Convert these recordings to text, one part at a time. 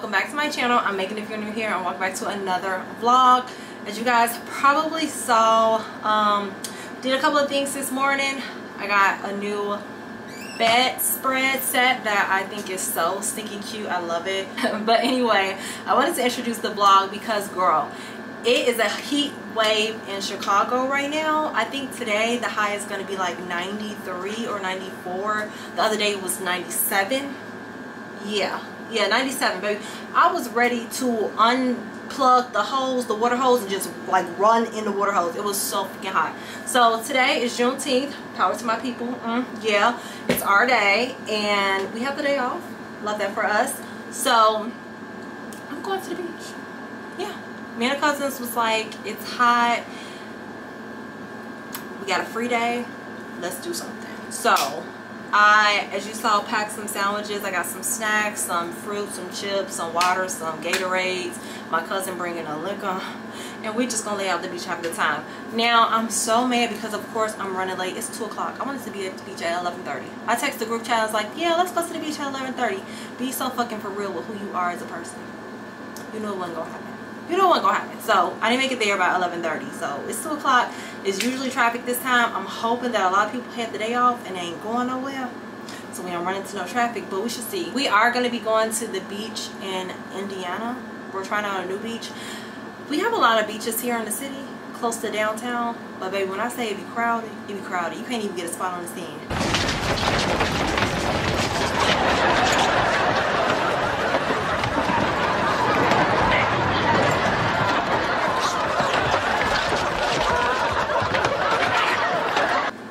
welcome back to my channel. I'm Megan if you're new here, and welcome back to another vlog. As you guys probably saw, did a couple of things this morning. I got a new bedspread set that I think is so stinking cute. I love it. But anyway, I wanted to introduce the vlog because, girl, it is a heat wave in Chicago right now. I think today the high is going to be like 93 or 94. The other day it was 97. Yeah, 97, baby. I was ready to unplug the hose, the water hose, and just like run in the water hose. It was so freaking hot. So today is Juneteenth. Power to my people. Yeah, it's our day, and we have the day off. Love that for us. So I'm going to the beach. Yeah. Me and cousins was like, it's hot, we got a free day, let's do something. So I, as you saw, packed some sandwiches. I got some snacks, some fruit, some chips, some water, some Gatorades. My cousin bringing a liquor, and we just gonna lay out the beach, have a good time. Now I'm so mad because of course I'm running late. It's 2 o'clock. I wanted to be at the beach at 11:30. I text the group chat. I was like, yeah, let's go to the beach at 11:30. Be so fucking for real with who you are as a person. You know it wasn't gonna happen. You know what gonna happen. So I didn't make it there by 11:30. So it's 2 o'clock. It's usually traffic this time. I'm hoping that a lot of people had the day off and they ain't going nowhere, so we don't run into no traffic, but we should see. We are going to be going to the beach in Indiana. We're trying out a new beach. We have a lot of beaches here in the city close to downtown, but baby, when I say it be crowded, it be crowded. You can't even get a spot on the stand.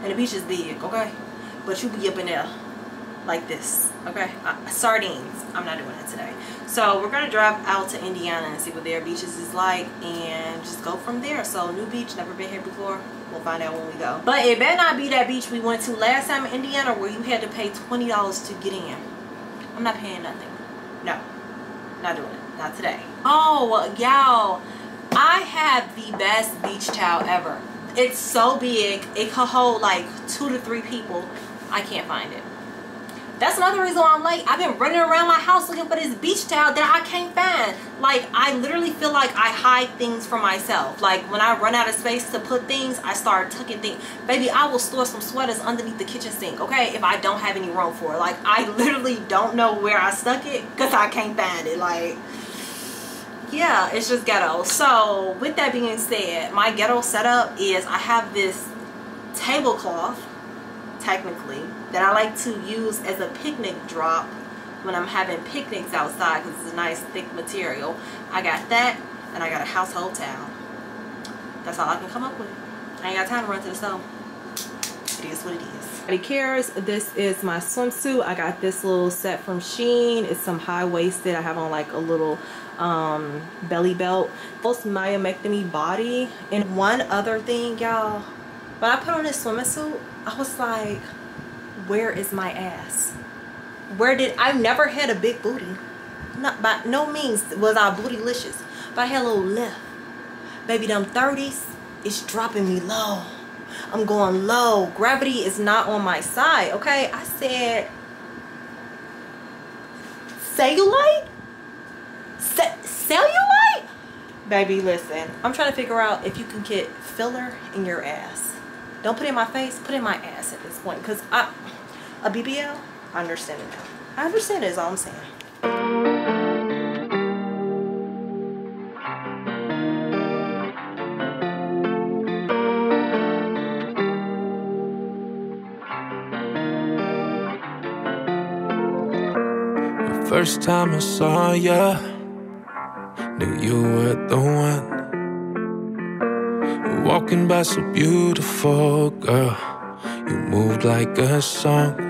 And the beach is big, okay? But you be up in there like this, okay? Sardines. I'm not doing it today. So we're gonna drive out to Indiana and see what their beaches is like and just go from there. So new beach, never been here before. We'll find out when we go. But it better not be that beach we went to last time in Indiana where you had to pay $20 to get in. I'm not paying nothing. No, not doing it. Not today. Oh, y'all, I have the best beach towel ever. It's so big, it could hold like 2 to 3 people. I can't find it. That's another reason why I'm late. I've been running around my house looking for this beach towel that I can't find. Like, I literally feel like I hide things from myself. Like, when I run out of space to put things, I start tucking things. Baby, I will store some sweaters underneath the kitchen sink, okay, if I don't have any room for it. Like, I literally don't know where I stuck it because I can't find it. Like, yeah, it's just ghetto. So, with that being said, my ghetto setup is I have this tablecloth, technically, that I like to use as a picnic drop when I'm having picnics outside because it's a nice thick material. I got that, and I got a household towel. That's all I can come up with. I ain't got time to run to the store. It is what it is. Nobody cares. This is my swimsuit. I got this little set from Shein. It's some high-waisted. I have on like a little belly belt. Post myomectomy body. And one other thing, y'all, when I put on this swimming suit, I was like, where is my ass? I've never had a big booty. Not by no means was I bootylicious, but I had a little lift. Baby, them 30s is dropping me low. I'm going low. Gravity is not on my side, okay? I said cellulite? Cellulite? Baby, listen. I'm trying to figure out if you can get filler in your ass. Don't put it in my face, put it in my ass at this point. Because a BBL, I understand it now. I understand it is all I'm saying. The first time I saw ya, knew you were the one. Walking by so beautiful, girl. You moved like a song.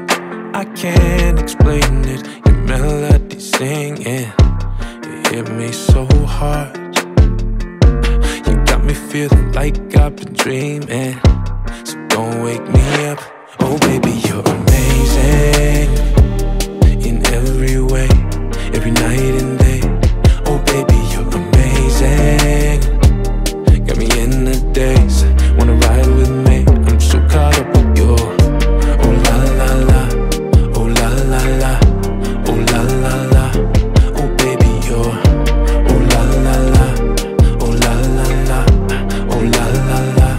I can't explain it. Your melody singing, it hit me so hard. You got me feeling like I've been dreaming. So don't wake me up. Oh baby, you're amazing in every way, every night and day. Oh baby, you're amazing. Got me in the daze, wanna ride with me. I'm so caught up with you. Oh la la la, oh la la la, oh la la la. Oh baby, you're oh la la la, oh la la la, oh la la la.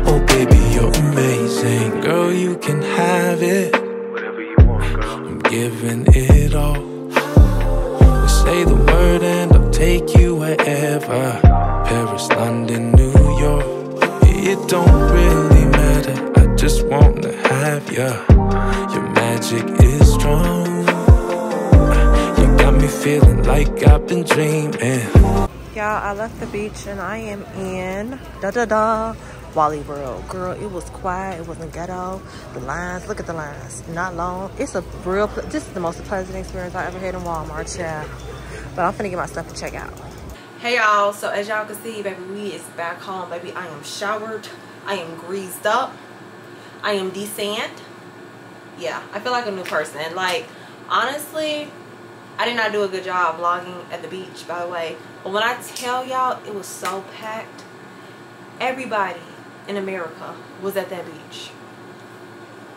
Oh baby, you're amazing. Girl, you can have it, whatever you want, girl. I'm giving it all. Just say the word and I'll take you wherever. Paris, London, New York. It don't really matter, I just wanna have ya. Your magic is strong. You got me feeling like I've been dreaming. Y'all, I left the beach and I am in Wally World. Girl, it was quiet, it wasn't ghetto. The lines, look at the lines, not long. It's a real, this is the most pleasant experience I ever had in Walmart, yeah. But I'm finna get my stuff to check out. Hey y'all, so as y'all can see, baby, we is back home, baby. I am showered, I am greased up, I am decent. Yeah, I feel like a new person. Like, honestly, I did not do a good job vlogging at the beach, by the way. But when I tell y'all, it was so packed. Everybody in America was at that beach.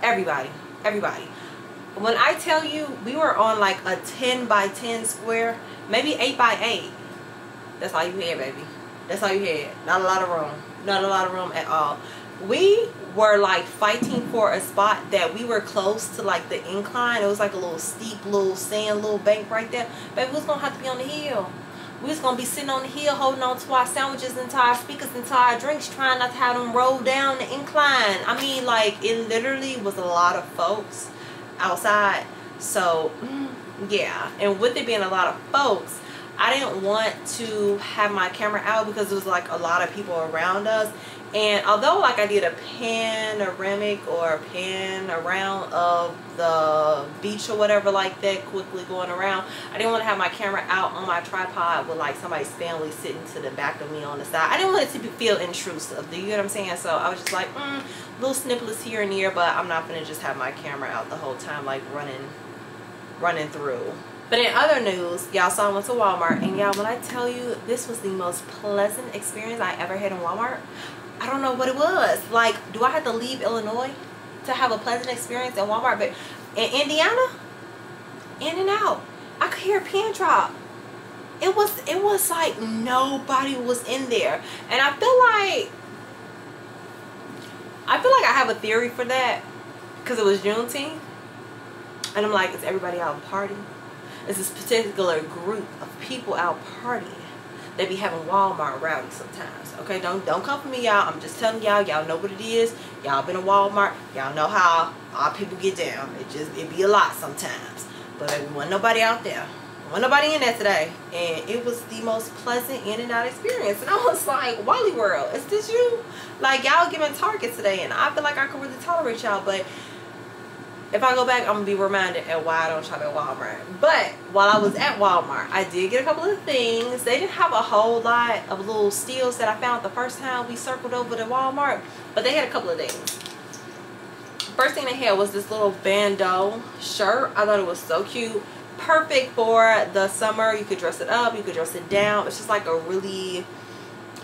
Everybody. When I tell you, we were on like a 10 by 10 square, maybe 8 by 8. That's all you had, baby. That's all you had. Not a lot of room. Not a lot of room at all. We were like fighting for a spot that we were close to, like the incline. It was like a little steep little sand little bank right there. Baby, we was gonna have to be on the hill. We was gonna be sitting on the hill holding on to our sandwiches and to our speakers and to our drinks, trying not to have them roll down the incline. I mean, like, it literally was a lot of folks outside. So yeah, and with it being a lot of folks, I didn't want to have my camera out because there was like a lot of people around us. And although like I did a panoramic or a pan around of the beach or whatever like that, quickly going around, I didn't want to have my camera out on my tripod with like somebody's family sitting to the back of me on the side. I didn't want it to feel intrusive. Do you get what I'm saying? So I was just like, little snippets here and there, but I'm not gonna just have my camera out the whole time, like running through. But in other news, y'all saw I went to Walmart, and y'all, when I tell you this was the most pleasant experience I ever had in Walmart, I don't know what it was. Like, do I have to leave Illinois to have a pleasant experience in Walmart? But in Indiana, in and out, I could hear a pin drop. It was like nobody was in there. And I feel like I have a theory for that, because it was Juneteenth. And I'm like, is everybody out partying? Is this particular group of people out partying? They be having Walmart rowdy sometimes. Okay, don't come for me, y'all. I'm just telling y'all know what it is. Y'all been to Walmart. Y'all know how our people get down. It be a lot sometimes. But there wasn't nobody out there. Wasn't nobody in there today. And it was the most pleasant in and out experience. And I was like, Wally World, is this you? Like, y'all giving Target today, and I feel like I could really tolerate y'all, but if I go back, I'm going to be reminded at why I don't shop at Walmart. But while I was at Walmart, I did get a couple of things. They didn't have a whole lot of little steals that I found the first time we circled over to Walmart, but they had a couple of things. First thing they had was this little bandeau shirt. I thought it was so cute. Perfect for the summer. You could dress it up, you could dress it down. It's just like a really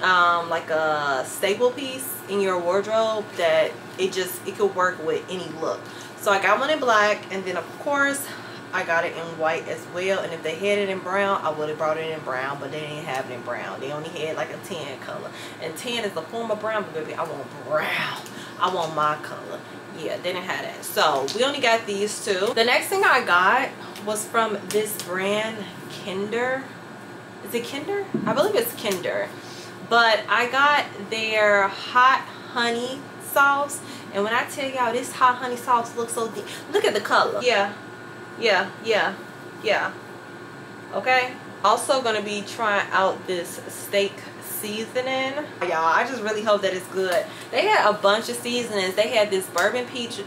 like a staple piece in your wardrobe that it could work with any look. So I got one in black, and then of course I got it in white as well. And if they had it in brown, I would have brought it in brown, but they didn't have it in brown. They only had like a tan color, and tan is a form of brown, but baby, I want brown. I want my color. Yeah, they didn't have that. So we only got these two. The next thing I got was from this brand, Kinder. Is it Kinder? I believe it's Kinder. But I got their hot honey sauce. And when I tell y'all, this hot honey sauce looks so deep. Look at the color. Yeah. Okay. Also gonna be trying out this steak seasoning. Y'all, I just really hope that it's good. They had a bunch of seasonings. They had this bourbon peach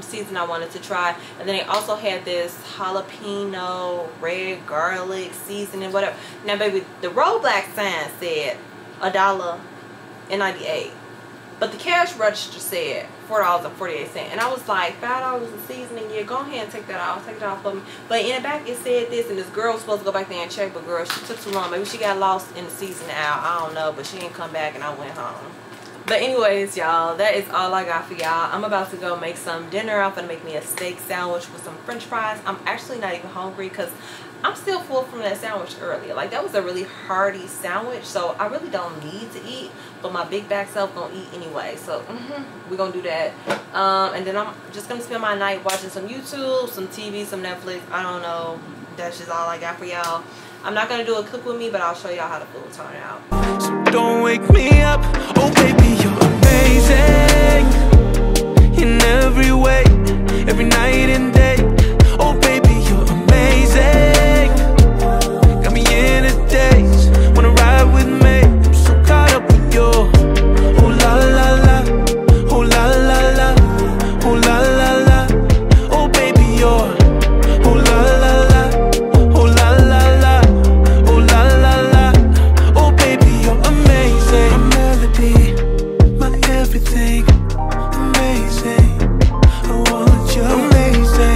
season I wanted to try. And then they also had this jalapeno red garlic seasoning, whatever. Now, baby, the rollback sign said $1.98. But the cash register said $4.48, and I was like, $5 a seasoning. Yeah, go ahead and take that off. Take it off for me. But in the back it said this, and this girl was supposed to go back there and check, but girl, she took too long. Maybe she got lost in the seasoning aisle. I don't know, but she didn't come back, and I went home. But anyways, y'all, that is all I got for y'all. I'm about to go make some dinner. I'm gonna make me a steak sandwich with some french fries. I'm actually not even hungry because I'm still full from that sandwich earlier. Like, that was a really hearty sandwich, so I really don't need to eat, but my big back self gonna eat anyway. So we're gonna do that, and then I'm just gonna spend my night watching some YouTube, some TV, some Netflix. I don't know. That's just all I got for y'all. I'm not gonna do a cook with me, but I'll show y'all how the food turn out. So don't wake me up. Oh baby, you're amazing in every way, every night and day. Oh baby, you're amazing. Got me in a daze. Wanna ride with me? I'm so caught up with you. Oh la la la, oh la la la, oh la la la. Oh baby, you're oh la la la, oh la la la, oh la la la. Oh baby, you're amazing. My melody, my everything, amazing. I want you, amazing.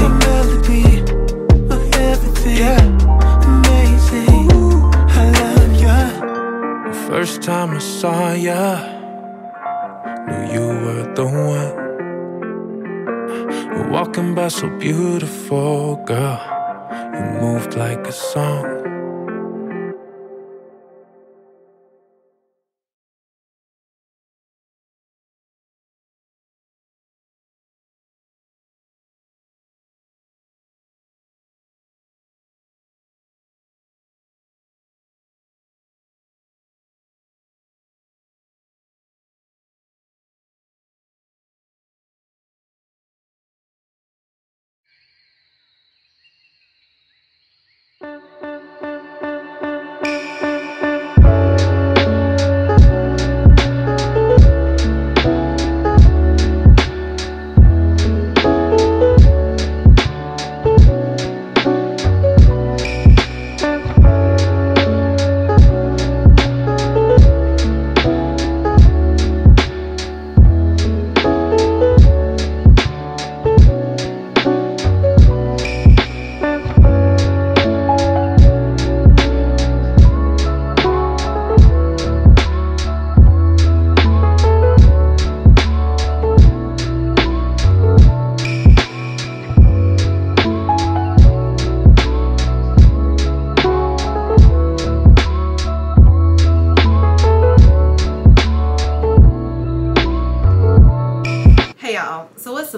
First time I saw ya, knew you were the one. We're walking by so beautiful, girl. You moved like a song.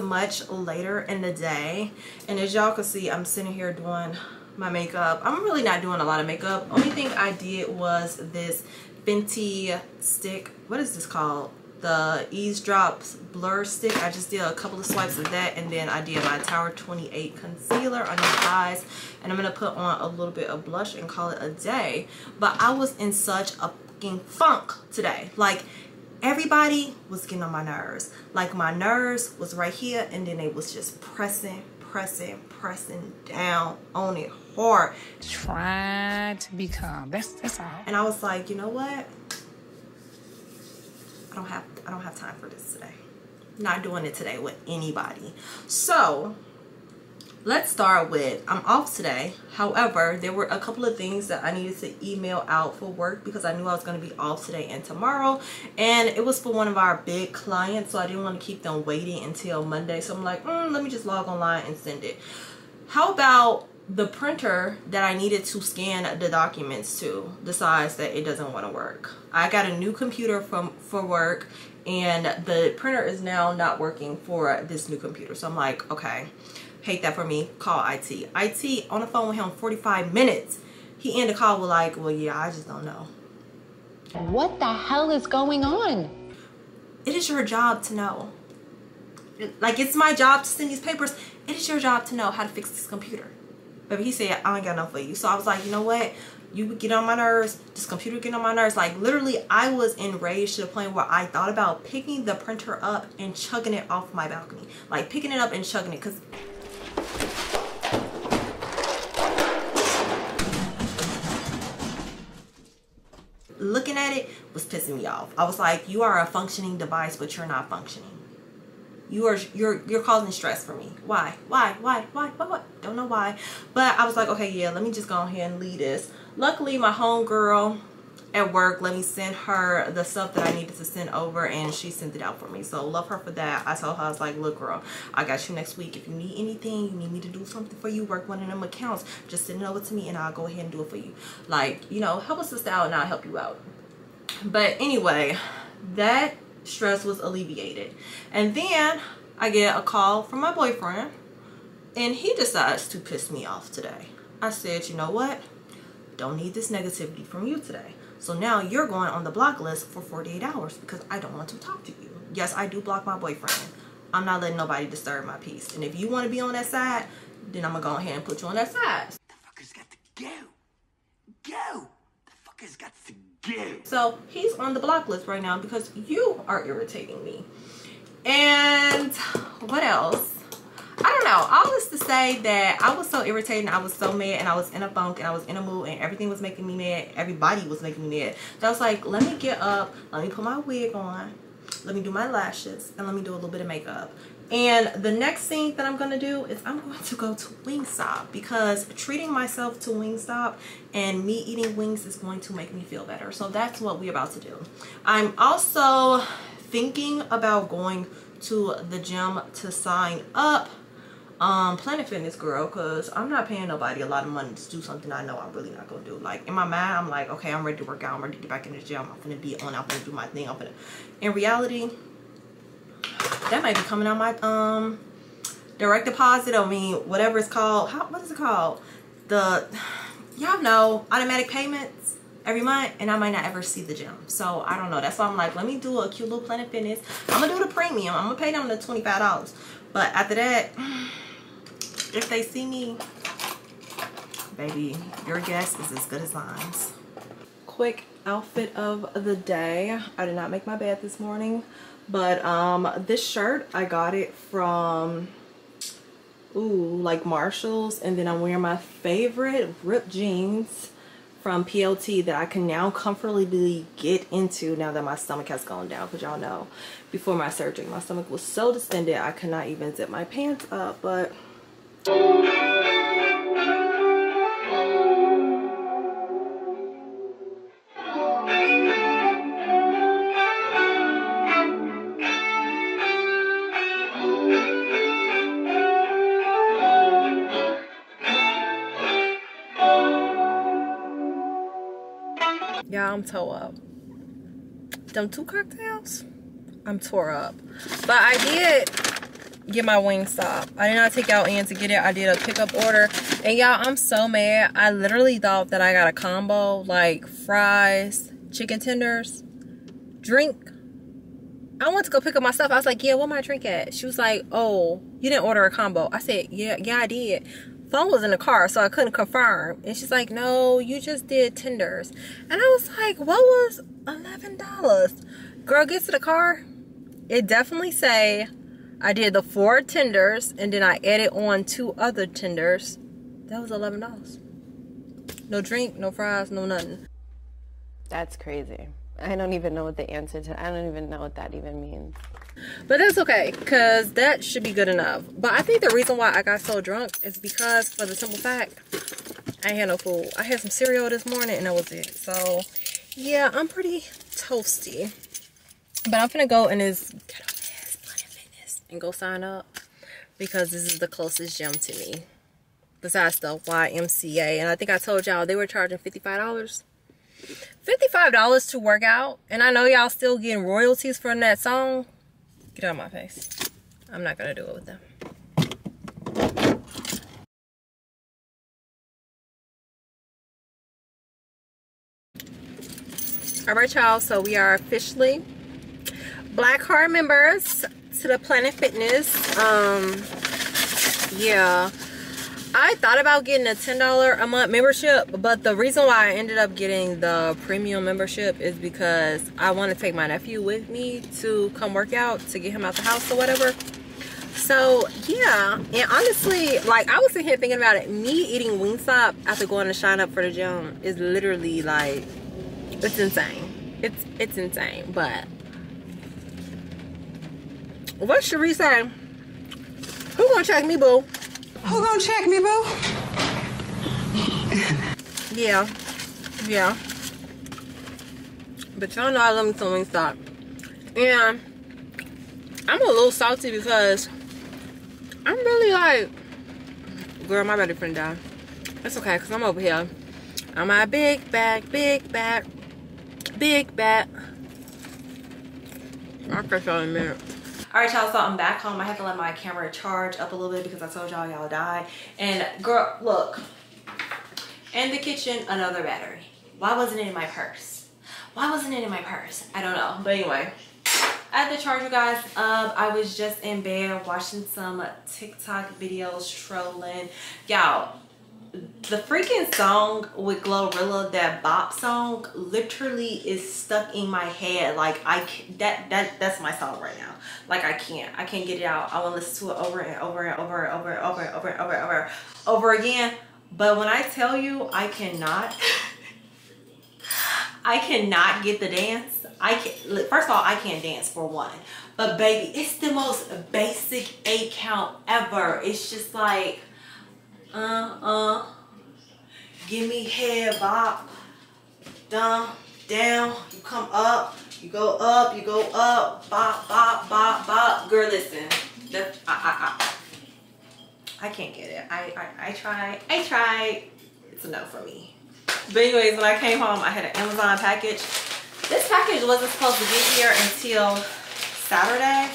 Much later in the day, and as y'all can see, I'm sitting here doing my makeup. I'm really not doing a lot of makeup. Only thing I did was this Fenty stick. What is this called? The Eavesdrop blur stick. I just did a couple of swipes of that, and then I did my Tower 28 concealer on my eyes, and I'm gonna put on a little bit of blush and call it a day. But I was in such a fucking funk today. Like, everybody was getting on my nerves. Like, my nerves was right here, and then they was just pressing down on it hard. Try to be calm. That's all. And I was like, you know what? I don't have time for this today. Not doing it today with anybody. So let's start with, I'm off today. However, there were a couple of things that I needed to email out for work because I knew I was going to be off today and tomorrow. And it was for one of our big clients, so I didn't want to keep them waiting until Monday. So I'm like, let me just log online and send it. How about the printer that I needed to scan the documents to decides that it doesn't want to work? I got a new computer for work, and the printer is now not working for this new computer. So I'm like, okay. Hate that for me. Call IT. IT on the phone with him 45 minutes. He ended the call with like, well, yeah, I just don't know. What the hell is going on? It is your job to know. Like, it's my job to send these papers. It is your job to know how to fix this computer. But he said, I ain't got enough for you. So I was like, you know what? You get on my nerves. This computer get on my nerves. Like, literally, I was enraged to the point where I thought about picking the printer up and chucking it off my balcony. Like, picking it up and chucking it, because looking at it was pissing me off. I was like, you are a functioning device, but you're not functioning. You're causing stress for me. Why? Don't know why. But I was like, okay, yeah, let me just go ahead and leave this. Luckily, my homegirl at work let me send her the stuff that I needed to send over, and she sent it out for me. So love her for that. I told her, I was like, look, girl, I got you next week. If you need anything, you need me to do something for you, work one of them accounts, just send it over to me and I'll go ahead and do it for you. Like, you know, help us sister out and I'll help you out. But anyway, that stress was alleviated. And then I get a call from my boyfriend, and he decides to piss me off today. I said, you know what? Don't need this negativity from you today. So now you're going on the block list for 48 hours because I don't want to talk to you. Yes, I do block my boyfriend. I'm not letting nobody disturb my peace. And if you want to be on that side, then I'm going to go ahead and put you on that side. The fucker's got to go. Go. The fucker's got to go. So he's on the block list right now because you are irritating me. And what else? I don't know. All this to say that I was so irritated, and I was so mad, and I was in a funk, and I was in a mood, and everything was making me mad. Everybody was making me mad. So I was like, let me get up, let me put my wig on, let me do my lashes, and let me do a little bit of makeup. And the next thing that I'm going to do is I'm going to go to Wingstop, because treating myself to Wingstop and me eating wings is going to make me feel better. So that's what we're about to do. I'm also thinking about going to the gym to sign up. Planet Fitness, girl, because I'm not paying nobody a lot of money to do something I know I'm really not going to do. Like, in my mind, I'm like, okay, I'm ready to work out. I'm ready to get back in the gym. I'm going to be on. I'm going to do my thing. In reality, that might be coming out my direct deposit. I mean, whatever it's called. What is it called? Y'all know, automatic payments every month, and I might not ever see the gym. So I don't know. That's why I'm like, let me do a cute little Planet Fitness. I'm gonna do the premium. I'm gonna pay them the $25. But after that, if they see me, baby, your guess is as good as mine. Quick outfit of the day. I did not make my bed this morning, but this shirt, I got it from like Marshalls, and then I'm wearing my favorite ripped jeans from PLT that I can now comfortably get into now that my stomach has gone down, because y'all know before my surgery my stomach was so distended I could not even zip my pants up. But yeah, I'm tore up. Them 2 cocktails, I'm tore up. But I did get my Wingstop. I did not take out in to get it. I did a pickup order. And y'all, I'm so mad. I literally thought that I got a combo, like fries, chicken tenders, drink. I went to go pick up my stuff. I was like, yeah, where my drink at? She was like, oh, you didn't order a combo. I said, yeah, I did. Phone was in the car, so I couldn't confirm. And she's like, no, you just did tenders. And I was like, what was $11? Girl, get to the car. It definitely say I did the 4 tenders, and then I added on 2 other tenders. That was $11. No drink, no fries, no nothing. That's crazy. I don't even know what the answer to, I don't even know what that even means. But that's okay, because that should be good enough. But I think the reason why I got so drunk is because, for the simple fact, I ain't had no food. I had some cereal this morning, and that was it. So, yeah, I'm pretty toasty. But I'm gonna go in this ghetto-ass Planet Fitness and go sign up, because this is the closest gym to me, besides the YMCA. And I think I told y'all they were charging $55. $55 to work out, and I know y'all still getting royalties from that song. Get out of my face. I'm not gonna do it with them. All right, y'all, so we are officially Black Card members to the Planet Fitness. Yeah, I thought about getting a $10 a month membership, but the reason why I ended up getting the premium membership is because I want to take my nephew with me to come work out, to get him out the house or whatever. So yeah, and honestly, like, I was sitting here thinking about it. Me eating Wingstop after going to sign up for the gym is literally like, it's insane. It's insane. But what Cherie say? Who gonna check me, boo? Who gonna check me, boo? Yeah. But y'all know I love me some Wingstop. And I'm a little salty because I'm really like, girl, my belly finna die. It's okay, because I'm over here on my big back. I'll catch y'all in a minute. Alright, y'all, so I'm back home. I had to let my camera charge up a little bit because I told y'all died. And girl, look, in the kitchen, another battery. Why wasn't it in my purse? I don't know. But anyway, I had to charge you guys up. I was just in bed watching some TikTok videos, trolling. Y'all, the freaking song with Glorilla, that bop song, literally is stuck in my head. Like, that's my song right now. Like, I can't get it out. I want to listen to it over and over again. But when I tell you I cannot get the dance, look, first of all, I can't dance for one. But baby, it's the most basic 8 count ever. It's just like, give me head bop, down, you come up, you go up, bop, bop, bop, bop. Girl, listen, I can't get it. I tried. It's a no for me. But anyways, when I came home, I had an Amazon package. This package wasn't supposed to get here until Saturday,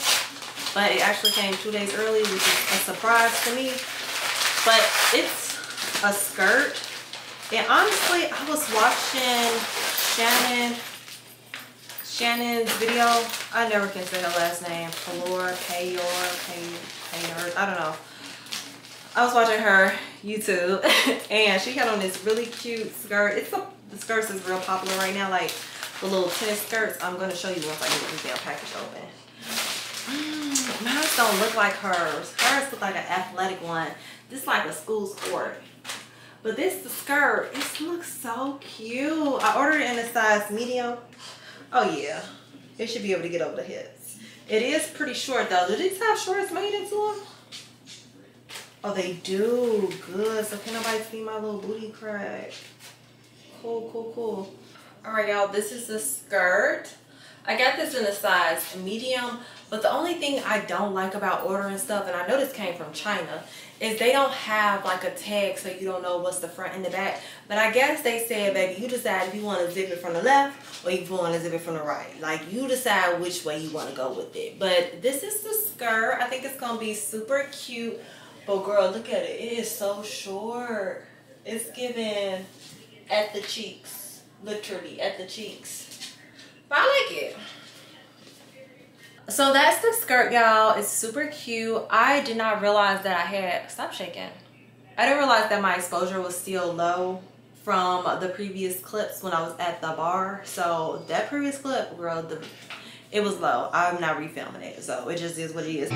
but it actually came 2 days early, which is a surprise to me. But it's a skirt. And honestly, I was watching Shannon's video. I never can say her last name. Payor, I don't know. I was watching her YouTube and she had on this really cute skirt. The skirts is real popular right now, like the little tennis skirts. I'm going to show you once I get this damn package open. Mine don't look like hers. Hers look like an athletic one. This is like a school sport. But this the skirt. It looks so cute. I ordered it in a size medium. Oh yeah. It should be able to get over the hips. It is pretty short though. Do these have shorts made into them? Oh, they do. Good. So can nobody see my little booty crack? Cool. Alright, y'all. This is the skirt. I got this in a size medium. But the only thing I don't like about ordering stuff, and I know this came from China, is they don't have like a tag so you don't know what's the front and the back. But I guess they said, baby, you decide if you want to zip it from the left or if you want to zip it from the right. Like, you decide which way you want to go with it. But this is the skirt. I think it's going to be super cute. But girl, look at it. It is so short. It's giving at the cheeks. Literally at the cheeks. But I like it. So that's the skirt, y'all. It's super cute. I did not realize that I had, stop shaking. I didn't realize that my exposure was still low from the previous clips when I was at the bar. So that previous clip, girl, it was low. I'm not refilming it. So it just is what it is.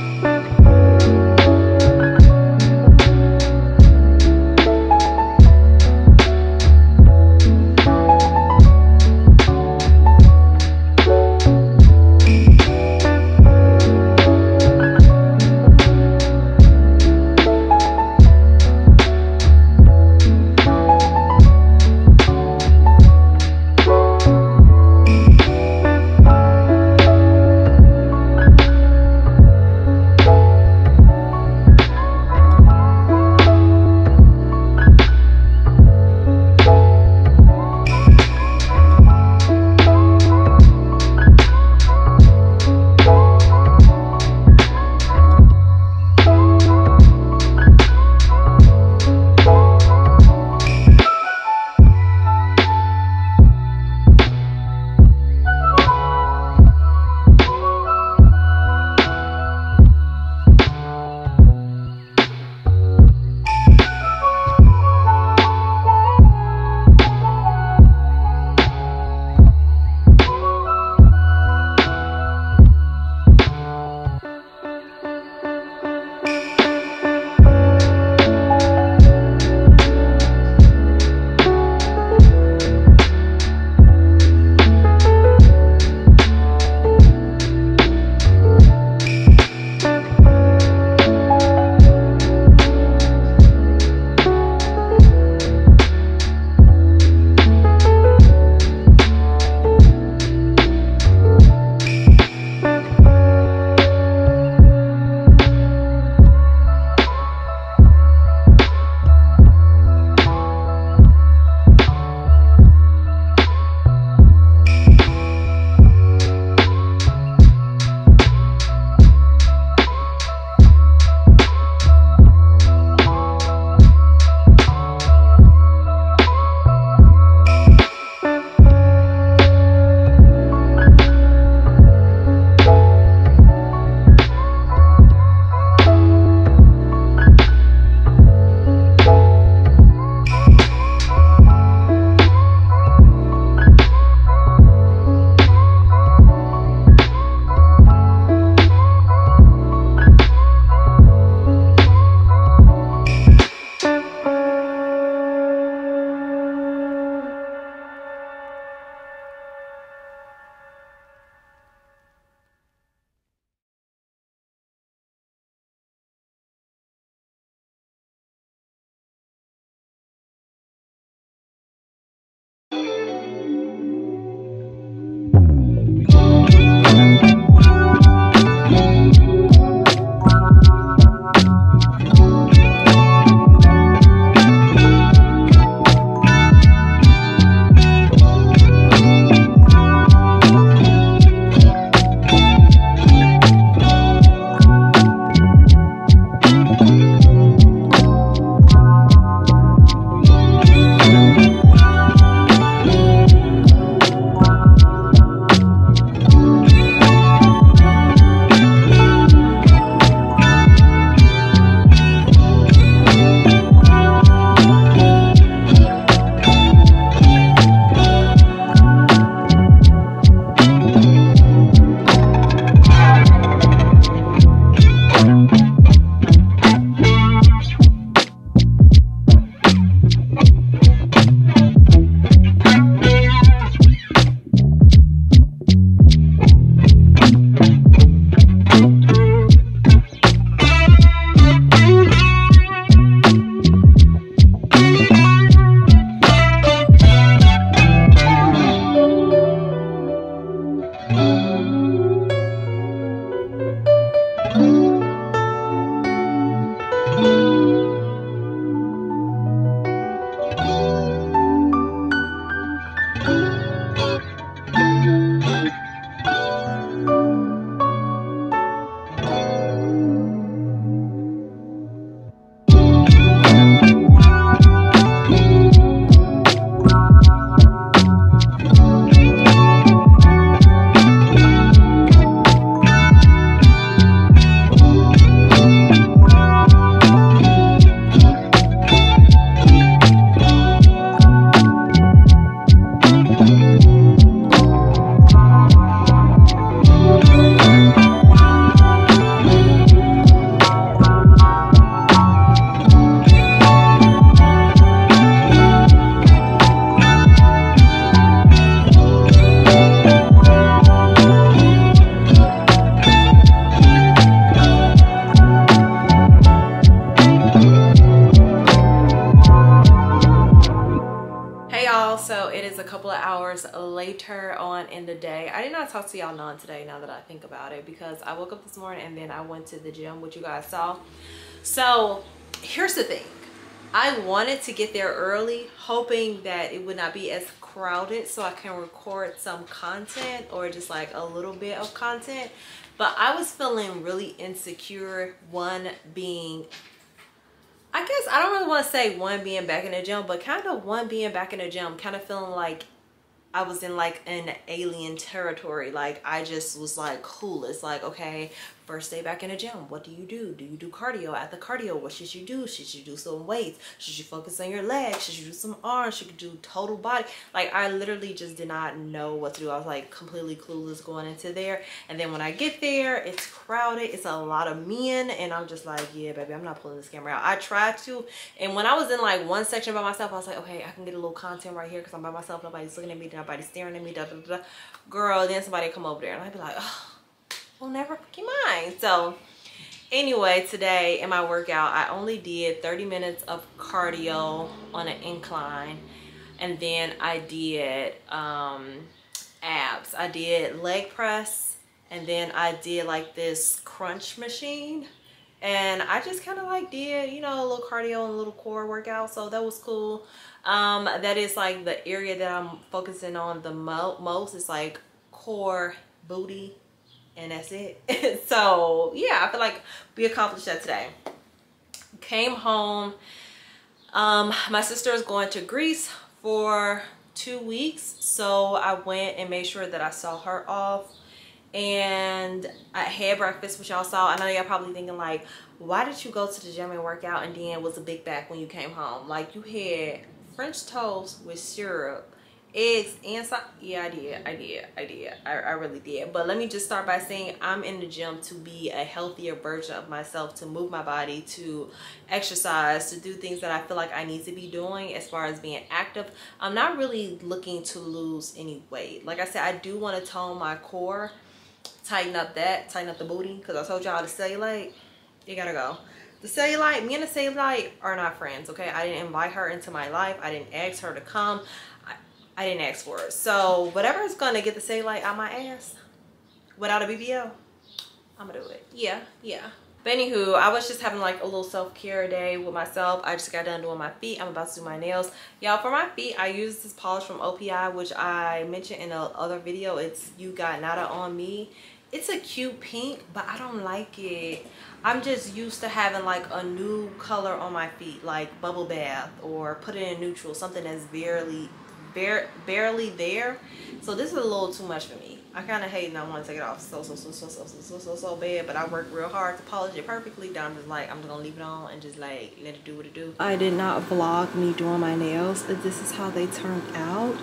her on in the day. I did not talk to y'all none today, now that I think about it, because I woke up this morning and then I went to the gym, which you guys saw. So here's the thing. I wanted to get there early, hoping that it would not be as crowded so I can record some content, or just like a little bit of content. But I was feeling really insecure, one being, I guess I don't really want to say one being back in the gym, but kind of one being back in the gym, kind of feeling like I was in like an alien territory. Like I just was like clueless. Like, okay, first day back in the gym, what do? Do you do cardio? At the cardio, what should you do? Should you do some weights? Should you focus on your legs? Should you do some arms? Should you do total body? Like I literally just did not know what to do. I was like completely clueless going into there. And then when I get there, it's crowded. It's a lot of men, and I'm just like, yeah, baby, I'm not pulling this camera out. I tried to, and when I was in like one section by myself, I was like, okay, I can get a little content right here because I'm by myself. Nobody's looking at me. Nobody's staring at me. Da, da, da, da. Girl, then somebody come over there, and I'd be like, oh, well, never fucking mind. So anyway, today in my workout, I only did 30 minutes of cardio on an incline, and then I did abs. I did leg press, and then I did like this crunch machine, and I just kind of like did, you know, a little cardio and a little core workout. So that was cool. That is like the area that I'm focusing on the most. It's like core, booty, and that's it. So yeah, I feel like we accomplished that today. Came home. My sister is going to Greece for 2 weeks, so I went and made sure that I saw her off, and I had breakfast, which y'all saw. I know y'all probably thinking like, why did you go to the gym and work out and then was a big back when you came home? Like, you had French toast with syrup, eggs, and some. Yeah, I really did. But let me just start by saying I'm in the gym to be a healthier version of myself, to move my body, to exercise, to do things that I feel like I need to be doing as far as being active. I'm not really looking to lose any weight. Like I said, I do want to tone my core, tighten up the booty, because I told y'all the cellulite, you gotta go. The cellulite, me and the cellulite are not friends, okay? I didn't invite her into my life. I didn't ask her to come. I didn't ask for it. So whatever is gonna get the cellulite out my ass without a BBL, I'm gonna do it. Yeah. But anywho, I was just having like a little self-care day with myself. I just got done doing my feet. I'm about to do my nails. Y'all, for my feet, I use this polish from OPI, which I mentioned in the other video. It's You Got Nada on Me. It's a cute pink, but I don't like it. I'm just used to having like a new color on my feet, like bubble bath, or put it in neutral, something that's barely there. So this is a little too much for me. I kind of hate and I want to take it off so bad, but I work real hard to polish it perfectly. Then I'm just like, I'm just gonna leave it on and just like let it do what it do. I did not vlog me doing my nails. This is how they turned out.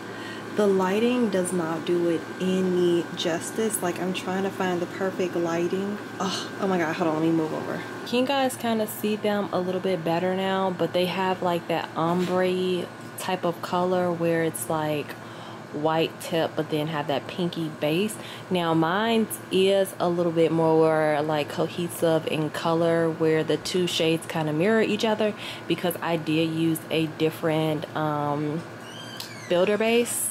The lighting does not do it any justice. Like, I'm trying to find the perfect lighting. Oh my god, hold on, let me move over. Can you guys kind of see them a little bit better now? But they have like that ombre type of color where it's like white tip but then have that pinky base. Now mine is a little bit more like cohesive in color, where the two shades kind of mirror each other, because I did use a different builder base.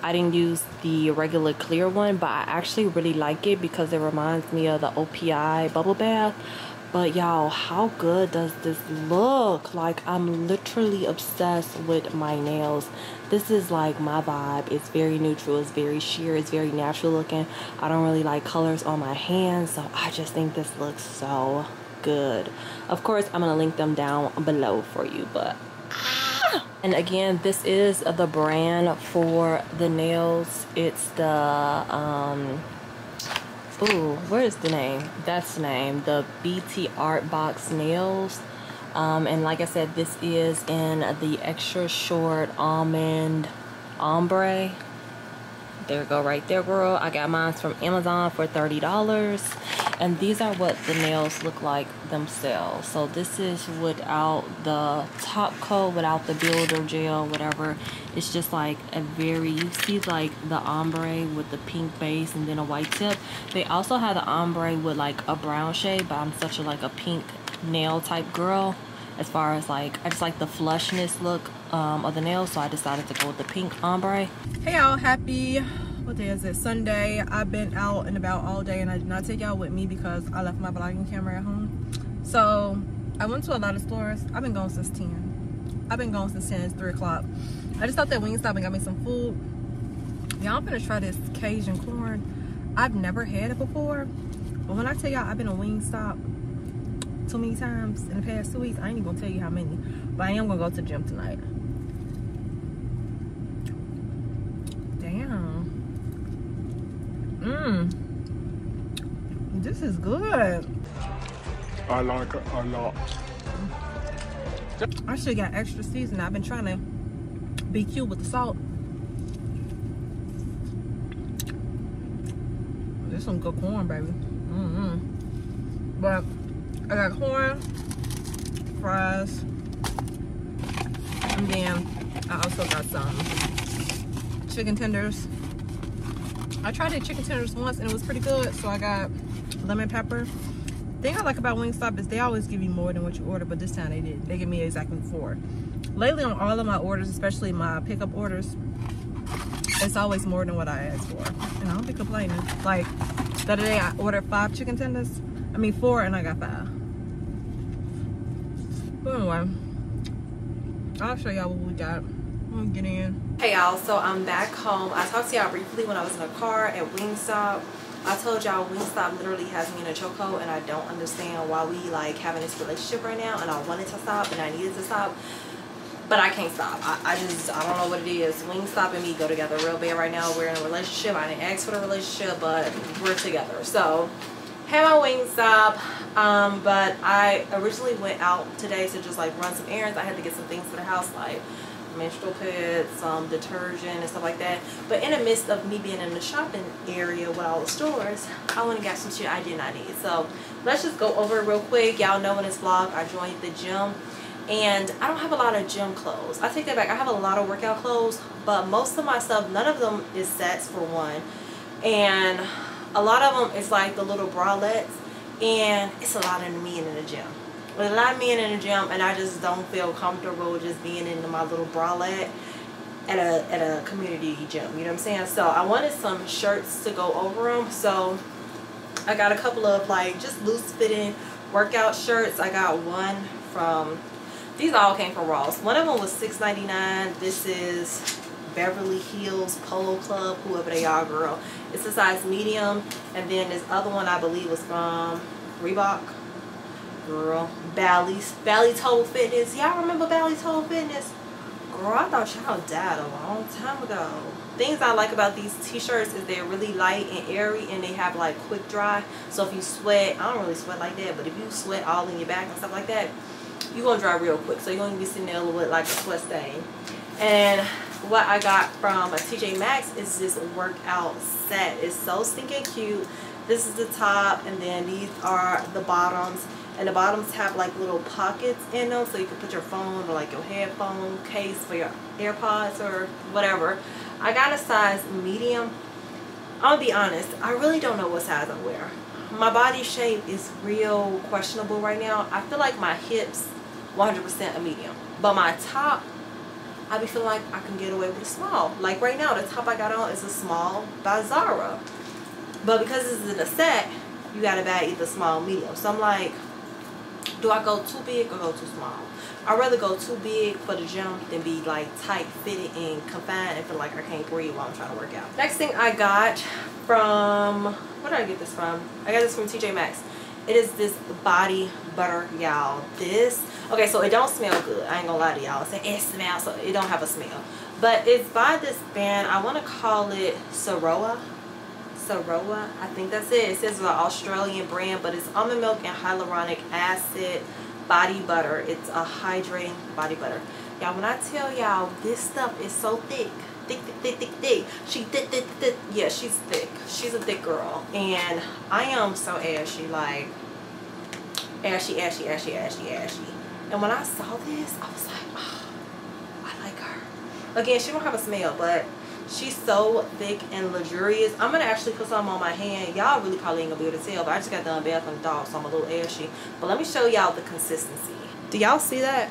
I didn't use the regular clear one, but I actually really like it because it reminds me of the OPI bubble bath. But y'all, how good does this look? Like, I'm literally obsessed with my nails. This is like my vibe. It's very neutral, it's very sheer, it's very natural looking. I don't really like colors on my hands, so I just think this looks so good. Of course, I'm gonna link them down below for you, but and again, this is the brand for the nails. It's the ooh, where is the name? That's the name. The BT Art Box Nails. And like I said, this is in the extra short almond ombre. There we go, right there, girl. I got mine from Amazon for $30. And these are what the nails look like themselves. So this is without the top coat, without the builder gel, whatever. It's just like a very, you see like the ombre with the pink base and then a white tip. They also have the ombre with like a brown shade, but I'm such a like a pink nail type girl. As far as like, I just like the flushness look of the nails, so I decided to go with the pink ombre. Hey y'all, happy what day is it? Sunday. I've been out and about all day and I did not take y'all with me because I left my vlogging camera at home. So I went to a lot of stores. I've been gone since 10. I've been gone since 10. It's 3 o'clock. I just stopped at Wingstop and got me some food. Y'all, I'm gonna try this Cajun corn. I've never had it before, but when I tell y'all I've been to Wingstop too many times in the past 2 weeks, I ain't even gonna tell you how many, but I am gonna go to the gym tonight. Damn. This is good. I like it a lot. I should have got extra seasoning. I've been trying to be cute with the salt. There's some good corn, baby. But I got corn, fries, and then I also got some chicken tenders. I tried the chicken tenders once and it was pretty good, so I got lemon pepper. The thing I like about Wingstop is they always give you more than what you order, but this time they didn't. They gave me exactly 4. Lately on all of my orders, especially my pickup orders, it's always more than what I asked for. And I don't be complaining. Like the other day I ordered 5 chicken tenders. I mean 4 and I got 5. But anyway, I'll show y'all what we got. I'm gonna get in. Hey y'all, so I'm back home. I talked to y'all briefly when I was in the car at Wingstop. I told y'all Wingstop literally has me in a chokehold and I don't understand why we like having this relationship right now, and I wanted to stop and I needed to stop, but I can't stop. I don't know what it is. Wingstop and me go together real bad right now. We're in a relationship. I didn't ask for the relationship, but we're together. So had my Wingstop, but I originally went out today to just like run some errands. I had to get some things for the house, like menstrual pads, some detergent and stuff like that. But in the midst of me being in the shopping area with all the stores, I went and got some shit I did not need. So let's just go over it real quick. Y'all know in this vlog I joined the gym and I don't have a lot of gym clothes. I take that back. I have a lot of workout clothes, but most of my stuff, none of them is sets for one, and a lot of them is like the little bralettes, and it's a lot of men in the gym. With a lot of men in the gym, and I just don't feel comfortable just being in my little bralette at a community gym, you know what I'm saying? So I wanted some shirts to go over them, so I got a couple of like just loose fitting workout shirts. I got one from, these all came from Ross. One of them was $6.99. This is Beverly Hills Polo Club, whoever they are, girl. It's a size medium. And then this other one I believe was from Reebok, girl. Bally Total Fitness. Y'all remember Bally Total Fitness? Girl, I thought y'all died a long time ago. Things I like about these t-shirts is they're really light and airy, and they have like quick dry. So if you sweat, I don't really sweat like that, but if you sweat all in your back and stuff like that, you're gonna dry real quick. So you're gonna be sitting there with like a sweat stain. And what I got from a TJ Maxx is this workout set. It's so stinking cute. This is the top, and then these are the bottoms. And the bottoms have like little pockets in them, so you can put your phone or like your headphone case for your AirPods or whatever. I got a size medium. I'll be honest, I really don't know what size I wear. My body shape is real questionable right now. I feel like my hips 100% a medium, but my top, I be feeling like I can get away with a small. Like right now, the top I got on is a small by Zara, but because this is in a set, you gotta buy either small or medium. So I'm like, do I go too big or go too small? I'd rather go too big for the gym than be like tight fitted and confined and feel like I can't breathe while I'm trying to work out. Next thing I got from, where did I get this from? I got this from TJ Maxx. It is this body butter, y'all. This, okay, so it don't smell good. I ain't gonna lie to y'all. It smells, so it don't have a smell. But it's by this brand. I want to call it Saroa, I think that's it. It says it's an Australian brand, but it's almond milk and hyaluronic acid body butter. It's a hydrating body butter. Y'all, when I tell y'all this stuff is so thick. She thick. Yeah, she's thick. She's a thick girl. And I am so ashy, like ashy. And when I saw this, I was like, oh, I like her. Again, she don't have a smell, but she's so thick and luxurious. I'm gonna actually put some on my hand. Y'all really probably ain't gonna be able to tell, but I just got done bathing the dog, so I'm a little ashy. But let me show y'all the consistency. Do y'all see that?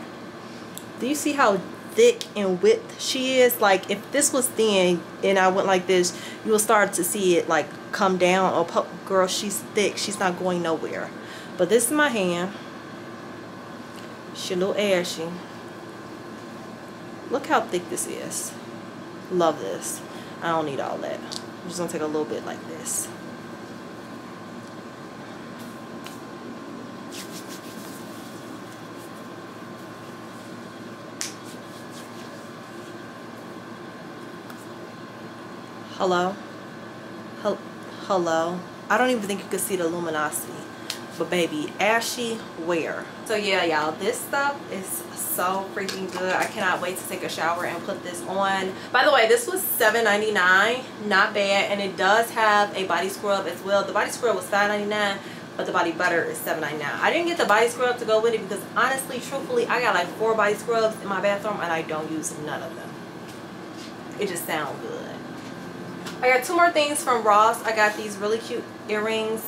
Do you see how thick and width she is. Like if this was thin and I went like this, you will start to see it like come down. Oh girl, she's thick, she's not going nowhere. But this is my hand. She's a little ashy. Look how thick this is. Love this. I don't need all that. I'm just gonna take a little bit like this. Hello? Hello? I don't even think you could see the luminosity. But baby, ashy wear. So yeah, y'all, this stuff is so freaking good. I cannot wait to take a shower and put this on. By the way, this was $7.99, not bad, and it does have a body scrub as well. The body scrub was $5.99, but the body butter is $7.99. I didn't get the body scrub to go with it because honestly, truthfully, I got like 4 body scrubs in my bathroom and I don't use none of them. It just sounds good. I got 2 more things from Ross. I got these really cute earrings.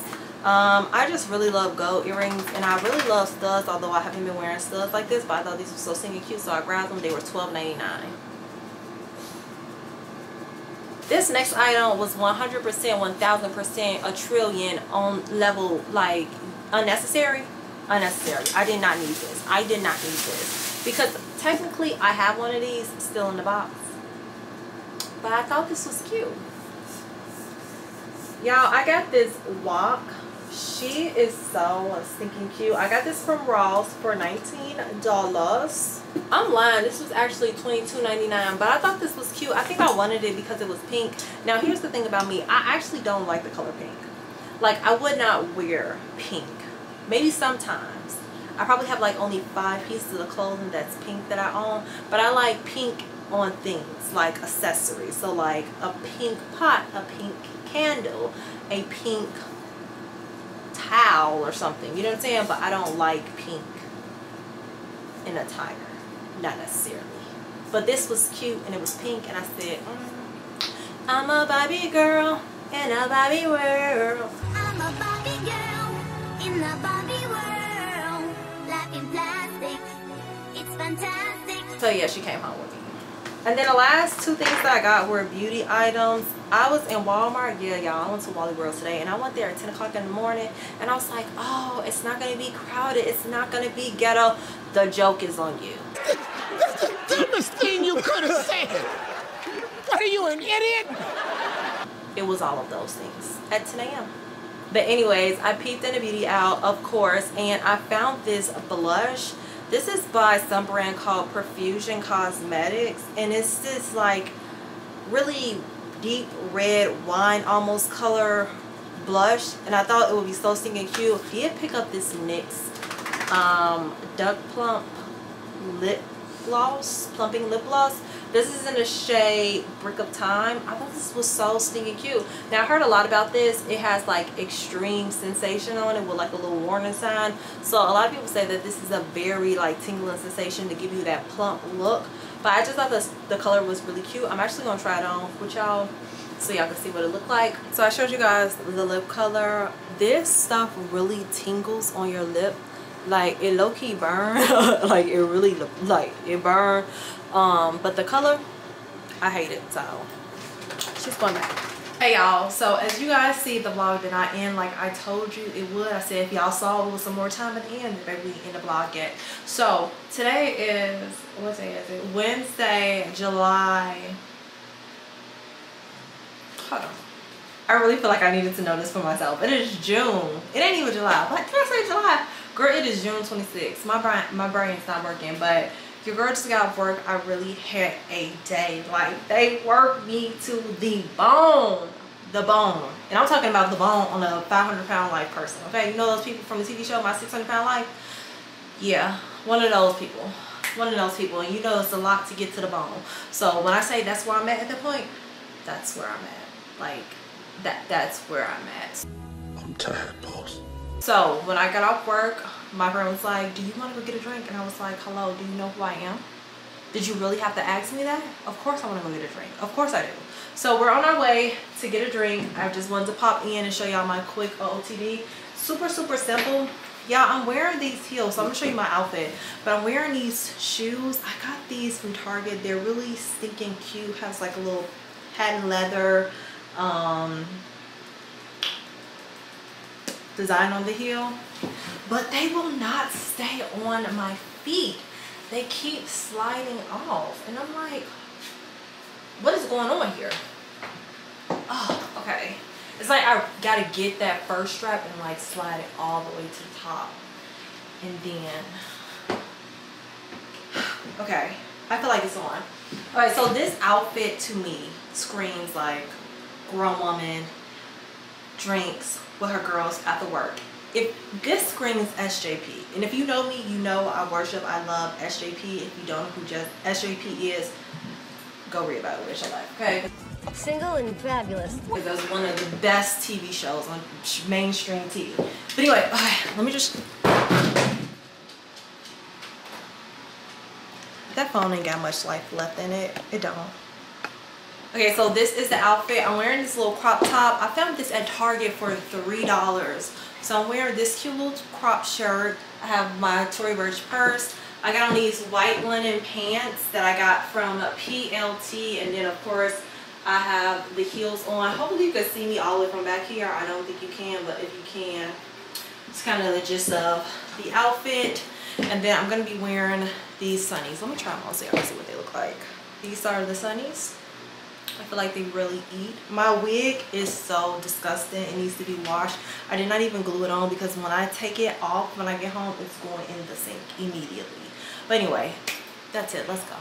I just really love gold earrings, and I really love studs, although I haven't been wearing studs like this, but I thought these were so stinking cute, so I grabbed them. They were $12.99. This next item was 100%, 1000%, a trillion on level, like, unnecessary. I did not need this. I did not need this because technically I have one of these still in the box, but I thought this was cute. Y'all, I got this walk. She is so stinking cute. I got this from Ross for $19. I'm lying, this was actually $22.99, but I thought this was cute. I think I wanted it because it was pink. Now here's the thing about me, I actually don't like the color pink. Like I would not wear pink. Maybe sometimes. I probably have like only 5 pieces of clothing that's pink that I own, but I like pink on things like accessories. So like a pink pot, a pink candle, a pink towel or something, you know what I'm saying? But I don't like pink in attire, not necessarily. But this was cute and it was pink, and I said, I'm a Barbie girl in a Barbie world. I'm a Barbie girl in a Barbie world. Life in plastic, it's fantastic. So yeah, she came home with me. And then the last 2 things that I got were beauty items. I was in Walmart. Yeah, y'all, I went to Wally World today, and I went there at 10 o'clock in the morning, and I was like, oh, it's not going to be crowded. It's not going to be ghetto. The joke is on you. That's the dumbest thing you could have said. What are you, an idiot? It was all of those things at 10 a.m. But anyways, I peeped in the beauty aisle, of course, and I found this blush. This is by some brand called Profusion Cosmetics, and it's this like really deep red wine almost color blush, and I thought it would be so stinking cute. I did pick up this NYX Duck Plump lip gloss, plumping lip gloss. This is in the shade Brick of Time. I thought this was so stinking cute. Now I heard a lot about this. It has like extreme sensation on it with like a little warning sign. So a lot of people say that this is a very like tingling sensation to give you that plump look. But I just thought the color was really cute. I'm actually gonna try it on with y'all so y'all can see what it looked like. So I showed you guys the lip color. This stuff really tingles on your lip. Like it low-key burn. Like it really like it burn. But the color, I hate it, so she's going back. Hey y'all, so as you guys see, the vlog did not end like I told you it would. I said if y'all saw it was some more time at the end, maybe we end the vlog yet. So today is, what day is it? Wednesday, July. Hold on. I really feel like I needed to know this for myself. It is June. It ain't even July. What did I say, July? Girl, it is June 26th. My brain's not working, but your girl just got off work. I really had a day. Like, they worked me to the bone. The bone. And I'm talking about the bone on a 500-pound life person. Okay? You know those people from the TV show, My 600-Pound Life? Yeah. One of those people. One of those people. And you know it's a lot to get to the bone. So when I say that's where I'm at that point, that's where I'm at. Like, that's where I'm at. I'm tired, boss. So when I got off work, my friend was like, do you want to go get a drink? And I was like, hello, do you know who I am? Did you really have to ask me that? Of course I want to go get a drink. Of course I do. So we're on our way to get a drink. I just wanted to pop in and show y'all my quick OOTD. Super, super simple. Y'all, I'm wearing these heels, so I'm gonna show you my outfit. But I'm wearing these shoes. I got these from Target. They're really stinking cute. Has like a little patent leather design on the heel. But they will not stay on my feet. They keep sliding off. And I'm like, what is going on here? Oh, okay. It's like I gotta get that first strap and like slide it all the way to the top. And then, okay, I feel like it's on. Alright, so this outfit to me screams like grown woman drinks with her girls after work. If this screams SJP, and if you know me, you know I worship, I love SJP. If you don't know who just SJP is, go read about it with your life, okay? Single and fabulous. That was one of the best TV shows on mainstream TV. But anyway, okay, let me just... That phone ain't got much life left in it. It don't. Okay, so this is the outfit. I'm wearing this little crop top. I found this at Target for $3. So I'm wearing this cute little crop shirt. I have my Tory Burch purse. I got on these white linen pants that I got from PLT. And then, of course, I have the heels on. Hopefully you can see me all the way from back here. I don't think you can, but if you can, it's kind of the gist of the outfit. And then I'm going to be wearing these sunnies. Let me try them on so y'all can see what they look like. These are the sunnies. I feel like they really eat. My wig is so disgusting. It needs to be washed. I did not even glue it on because when I take it off, when I get home, it's going in the sink immediately. But anyway, that's it. Let's go.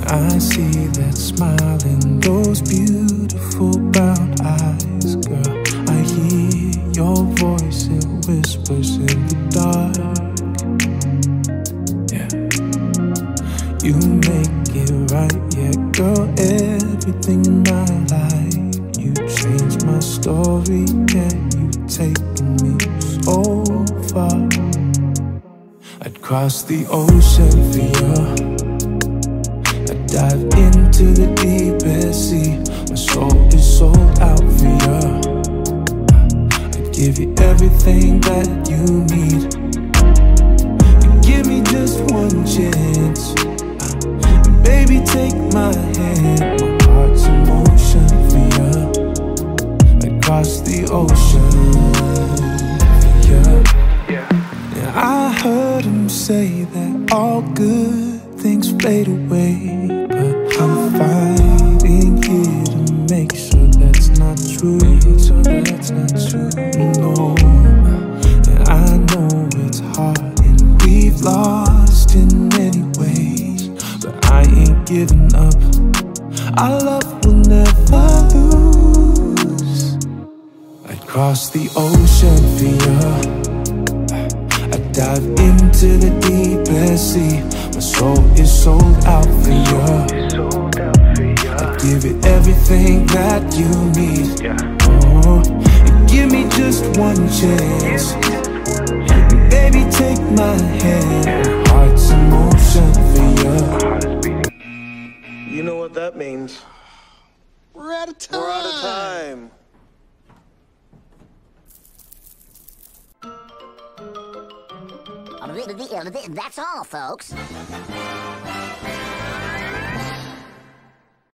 I see that smile in those beautiful brown eyes, girl. I hear your voice, it whispers in the dark. Yeah, you make it right, yeah, girl. Everything in my life, you changed my story, yeah. You've taken me so far. I'd cross the ocean for you. Dive into the deepest sea. My soul is sold out for you. I'd give you everything that you need. And give me just one chance. Baby, take my hand. My heart's in motion for you. I'd cross the ocean for you. Yeah, I heard him say that all good things fade away. I'm fighting here to make sure that's not true. No, and I know it's hard and we've lost in many ways, but I ain't giving up. Our love will never lose. I'd cross the ocean for you. I'd dive into the deepest sea. My soul is sold out for you. I'd give you everything that you need. Oh, and give me just one chance. Baby, take my hand. My heart's in motion for you. You know what that means? We're out of time. We're out of time. That's all, folks.